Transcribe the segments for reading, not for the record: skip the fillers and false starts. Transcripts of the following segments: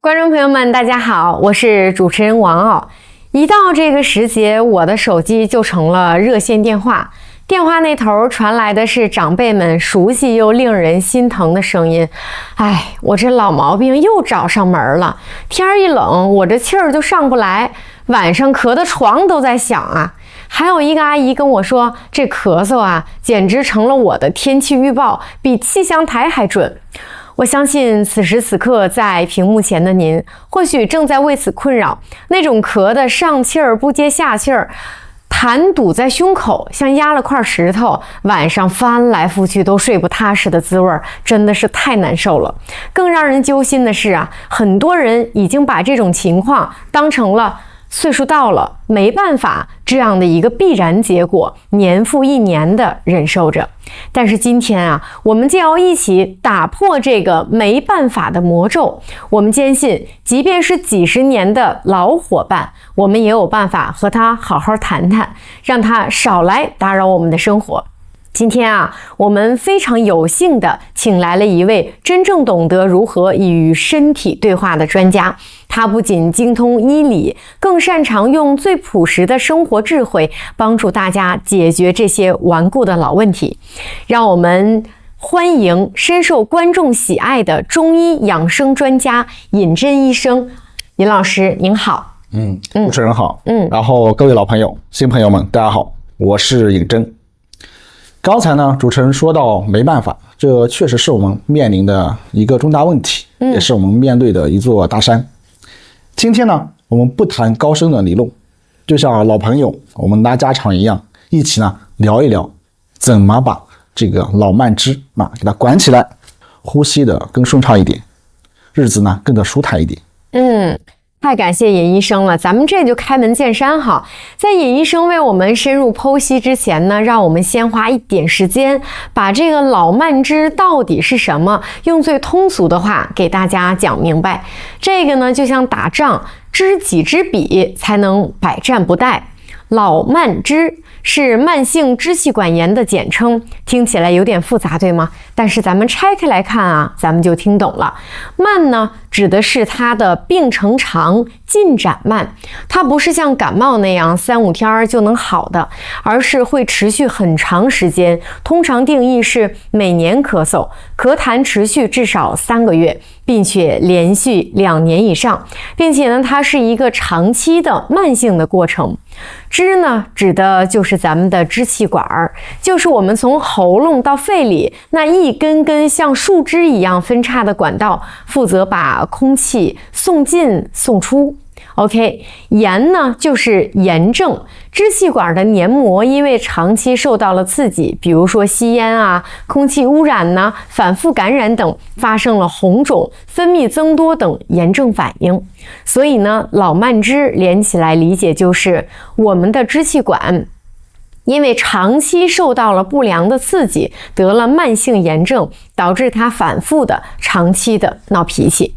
观众朋友们，大家好，我是主持人王傲。一到这个时节，我的手机就成了热线电话，电话那头传来的是长辈们熟悉又令人心疼的声音。哎，我这老毛病又找上门了，天儿一冷，我这气儿就上不来，晚上咳得床都在响啊。还有一个阿姨跟我说，这咳嗽啊，简直成了我的天气预报，比气象台还准。我相信此时此刻在屏幕前的您，或许正在为此困扰，那种咳得上气儿不接下气儿，痰堵在胸口，像压了块石头，晚上翻来覆去都睡不踏实的滋味，真的是太难受了。更让人揪心的是啊，很多人已经把这种情况当成了岁数到了没办法这样的一个必然结果，年复一年的忍受着。但是今天啊，我们就要一起打破这个没办法的魔咒。我们坚信，即便是几十年的老伙伴，我们也有办法和他好好谈谈，让他少来打扰我们的生活。今天啊，我们非常有幸的请来了一位真正懂得如何与身体对话的专家。他不仅精通医理，更擅长用最朴实的生活智慧帮助大家解决这些顽固的老问题。让我们欢迎深受观众喜爱的中医养生专家尹真医生。尹老师您好。主持人好。然后各位老朋友、新朋友们，大家好，我是尹真。刚才呢，主持人说到没办法，这确实是我们面临的一个重大问题，也是我们面对的一座大山。今天呢，我们不谈高深的理论，就像老朋友我们拉家常一样，一起呢聊一聊怎么把这个老慢支给它管起来，呼吸的更顺畅一点，日子呢更加舒坦一点。太感谢尹医生了，咱们这就开门见山哈。在尹医生为我们深入剖析之前呢，让我们先花一点时间，把这个老慢支到底是什么，用最通俗的话给大家讲明白。这个呢，就像打仗，知己知彼，才能百战不殆。老慢支是慢性支气管炎的简称，听起来有点复杂，对吗？但是咱们拆开来看啊，咱们就听懂了。慢呢，指的是它的病程长、进展慢，它不是像感冒那样3-5天就能好的，而是会持续很长时间，通常定义是每年咳嗽，咳痰持续至少3个月，并且连续2年以上，并且呢，它是一个长期的慢性的过程。支呢，指的就是咱们的支气管儿，就是我们从喉咙到肺里那一根根像树枝一样分叉的管道，负责把空气送进送出。OK， 炎呢就是炎症，支气管的黏膜因为长期受到了刺激，比如说吸烟啊、空气污染呐、反复感染等，发生了红肿、分泌增多等炎症反应。所以呢，老慢支连起来理解就是我们的支气管因为长期受到了不良的刺激，得了慢性炎症，导致它反复的、长期的闹脾气。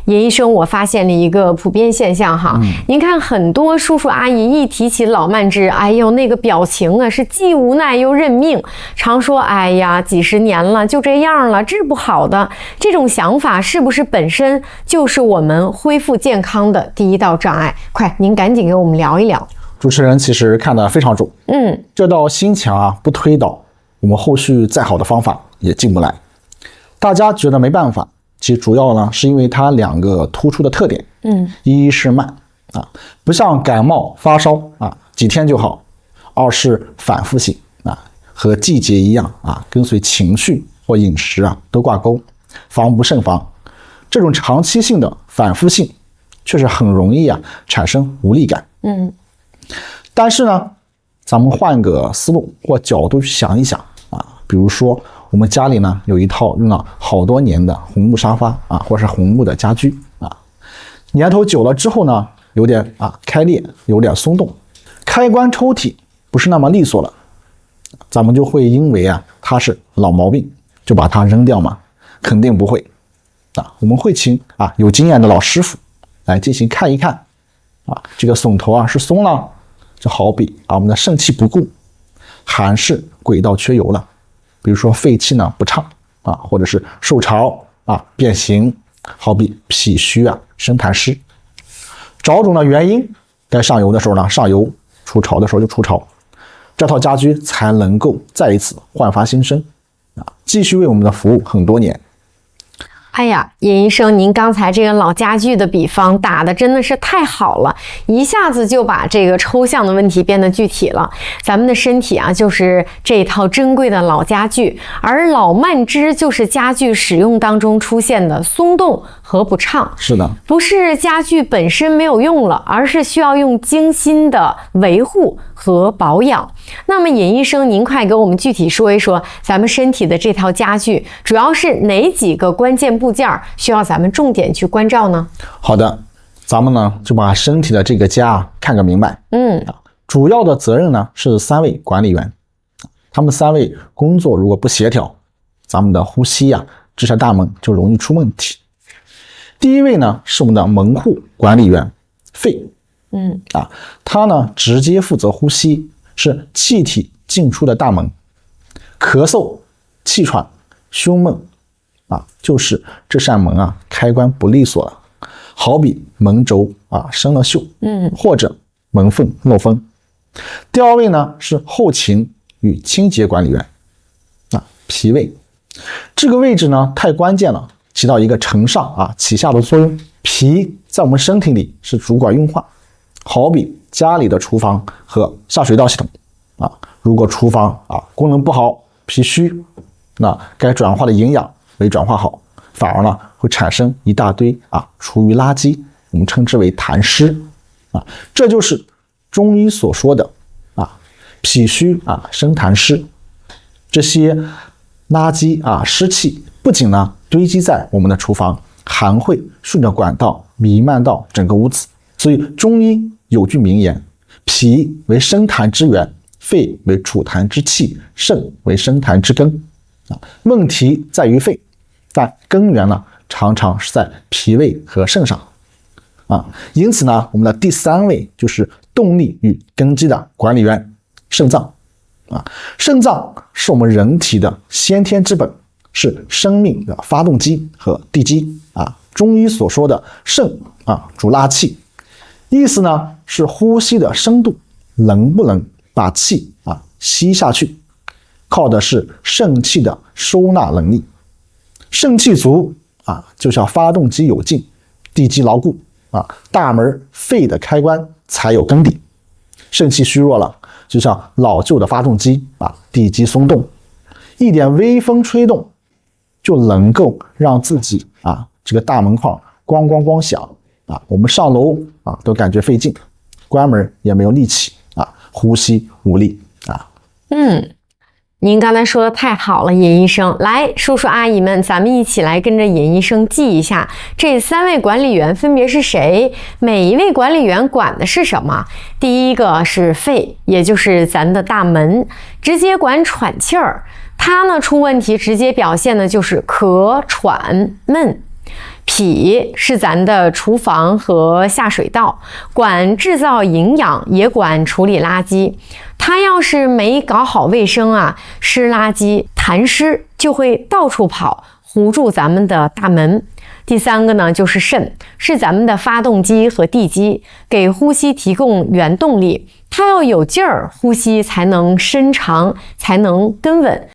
尹医生，我发现了一个普遍现象哈，您看很多叔叔阿姨一提起老慢支，哎呦那个表情啊是既无奈又认命，常说哎呀几十年了就这样了，治不好的。这种想法是不是本身就是我们恢复健康的第一道障碍？快，您赶紧给我们聊一聊。主持人其实看得非常准，这道心墙不推倒，我们后续再好的方法也进不来。大家觉得没办法，其实主要呢是因为它2个突出的特点，一是慢不像感冒发烧几天就好；二是反复性和季节一样跟随情绪或饮食都挂钩，防不胜防。这种长期性的反复性确实很容易产生无力感。但是呢，咱们换个思路或角度去想一想比如说我们家里呢有一套用了好多年的红木沙发或是红木的家居年头久了之后呢，有点开裂，有点松动，开关抽屉不是那么利索了，咱们就会因为它是老毛病就把它扔掉吗？肯定不会我们会请有经验的老师傅来进行看一看这个榫头是松了，就好比我们的肾气不固，还是轨道缺油了，比如说肺气呢不畅或者是受潮变形，好比脾虚生痰湿。找准了原因，该上油的时候呢上油，除潮的时候就除潮，这套家居才能够再一次焕发新生继续为我们的服务很多年。哎呀，尹医生，您刚才这个老家具的比方打的真的是太好了，一下子就把这个抽象的问题变得具体了。咱们的身体啊，就是这一套珍贵的老家具，而老慢支就是家具使用当中出现的松动和不畅。是的，不是家具本身没有用了，而是需要用精心的维护和保养。那么尹医生，您快给我们具体说一说，咱们身体的这套家具主要是哪几个关键部件需要咱们重点去关照呢？好的，咱们呢就把身体的这个家看个明白。主要的责任呢是3位管理员，他们3位工作如果不协调，咱们的呼吸这扇大门就容易出问题。第一位呢是我们的门户管理员，肺。他呢直接负责呼吸，是气体进出的大门。咳嗽、气喘、胸闷就是这扇门开关不利索了，好比门轴生了锈，或者门缝漏风。第二位呢是后勤与清洁管理员，脾胃。这个位置呢太关键了，起到一个承上启下的作用。脾在我们身体里是主管运化，好比家里的厨房和下水道系统如果厨房功能不好，脾虚，那该转化的营养没转化好，反而呢会产生一大堆厨余垃圾，我们称之为痰湿这就是中医所说的脾虚生痰湿。这些垃圾湿气不仅呢堆积在我们的厨房，还会顺着管道弥漫到整个屋子。所以中医有句名言，脾为生痰之源，肺为储痰之器，肾为生痰之根问题在于肺，但根源呢常常是在脾胃和肾上因此呢我们的第3位就是动力与根基的管理员，肾脏肾脏是我们人体的先天之本，是生命的发动机和地基中医所说的肾主纳气，意思呢是呼吸的深度能不能把气吸下去，靠的是肾气的收纳能力。肾气足就像发动机有劲，地基牢固大门肺的开关才有根底。肾气虚弱了，就像老旧的发动机地基松动，一点微风吹动就能够让自己这个大门框咣咣咣响我们上楼都感觉费劲，关门也没有力气呼吸无力您刚才说的太好了，尹医生。来，叔叔阿姨们，咱们一起来跟着尹医生记一下，这3位管理员分别是谁？每一位管理员管的是什么？第一个是肺，也就是咱的大门，直接管喘气儿。它呢出问题，直接表现的就是咳、喘、闷。脾是咱的厨房和下水道，管制造营养，也管处理垃圾。它要是没搞好卫生湿垃圾、痰湿就会到处跑，糊住咱们的大门。第3个呢就是肾，是咱们的发动机和地基，给呼吸提供原动力。它要有劲儿，呼吸才能深长，才能根稳。